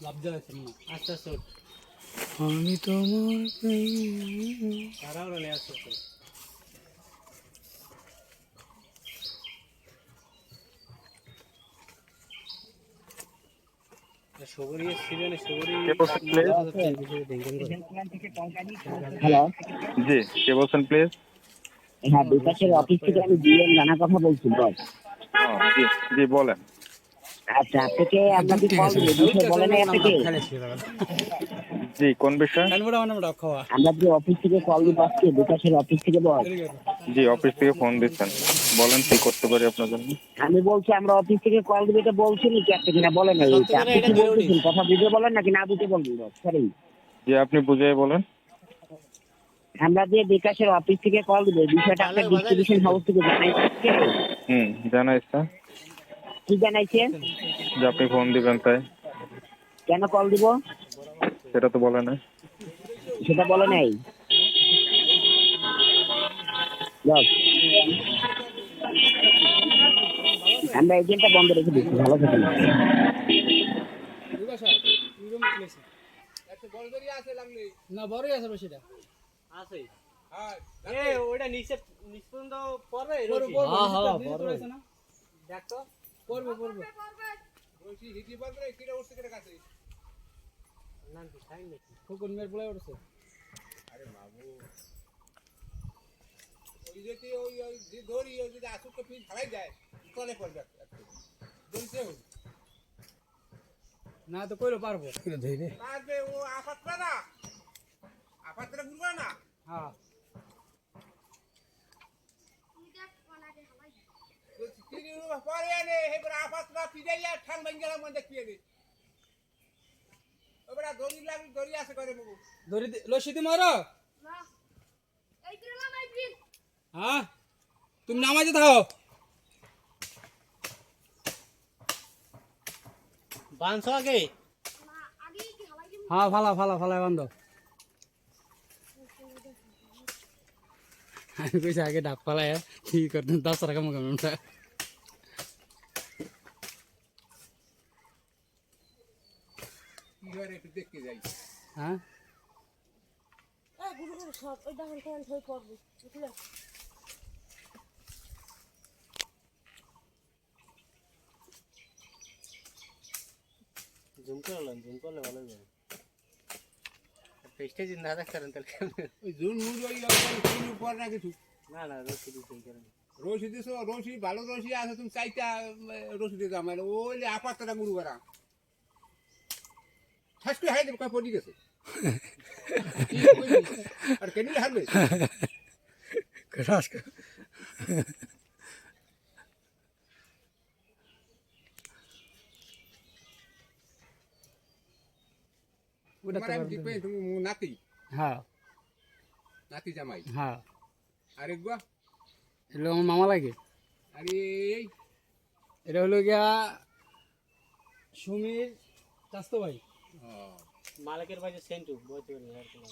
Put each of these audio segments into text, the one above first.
আস্তে আস্তে আমি তোমার তারাও নেই আস্তে আস্তে সবরি ছিল না সবরি কে বলছেন প্লিজ? হ্যালো, জি, কে বলছেন প্লিজ? হ্যাঁ, বিকাশের অফিস থেকে আমি ডিএম রানা কথা বলছি বস। জি জি বলেন। আচ্ছা, আপনাকে আপনাকে কল দিলে বিষয় বলে নাই আপনাকে। জি, কোন বিষয়? আমরা যে অফিস থেকে কল দিব আজকে বিকাশের অফিস থেকে বস। জি, অফিস থেকে ফোন দিচ্ছেন, বলেন কি করতে পারি আপনার জন্য। আমি বলছি আমরা অফিস থেকে কল দিব, এটা বলছেন কি আপনি না বলেন নাই? সত্য করে আপনি এটা কি ধরে বলতেছেন? উঠিস কথা বুঝে বলেন নাকি না বুঝে বলবেন বস? সরি, জি, আপনি বুঝিয়ে বলেন। আমরা যে বিকাশের অফিস থেকে কল দিব বিষয়টা তাহলে আপনার বাজার ডিস্ট্রিবিউশন হাউস থেকে জানাইছে। জানাইছে কি জানাইছে? যে আপনি ফোন দিবেন, তাই কেন কল দিব সেটা তো বলে না। সেটা বলে নাই বস। আমরা এজেন্টটা বন্ধ রেখে দিচ্ছি, ভালো থাকেন। না বড়ই আছে সেটা আছে এ ওটা নিচে নিচ পর্যন্ত পড়বে পড়বে, রশি? পড়বে, হ্যাঁ নিচে পড়বে রয়েছে না? দেখ তো পড়বে পড়বে না কি খাই নাকি কোন মেয়ের বলে উঠছে না তো কইলো পারবো ধরে হ্যাঁ ধরে লসি দি মারো হ্যাঁ তুমি নামাজে থাকো বাঁধছ আগে হ্যাঁ ফালা ফালা ফালা বান্ধ আমি কইছি আগে ডাক ফালায় কি করতেন 10 টাকা মুখে আমরা হ্যাঁ জুম করলে ভালো হবে পেস্টে জিন্দা রাখতেন তাহলে না না রশি দিতে কারণে রশি দিছো, রশি ভালো রশি আছে, তুমি চাইটা রশি দিয়ে দাম ওই আপাতটা গুরু করা ঠাস করে হাই দেবে কয় পড়ি গেছে আর কেন হারবে তোমার আমি দেখবে তুমি নাতি হ্যাঁ নাতি জামাই হ্যাঁ আরেকবা এলো আমার মামা লাগে আরে এই এটা হলো গিয়া সুমির চাস্তো ভাই মালিকের বাড়ি সেন্টু বইতে পারি আর কোনো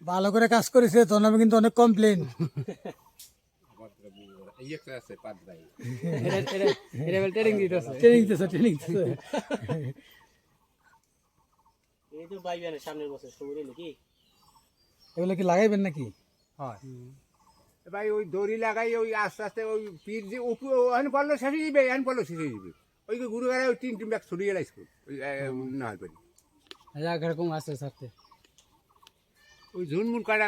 ভালো করে কাজ করেছে তোর নামে কিন্তু অনেক কমপ্লেন এই একটা আছে পাঁচ ভাই ট্রেনিং দিতেছে ট্রেনিং দিতেছে এই তো বাইবেন সামনের বছর সবুরে নাকি এগুলো কি লাগাইবেন নাকি হয় ভাই ওই দড়ি লাগাই ওই আস্তে আস্তে ওই পীর যে ওখান পড়লো শেষে যাবে এখান পড়লো শেষে যাবে ওই গুরু গাড়ায় ওই তিন ব্যাগ ছড়িয়ে রাখছো ওই না পারি এরকম আছে সাথে ওই ঝুনমুন কাটা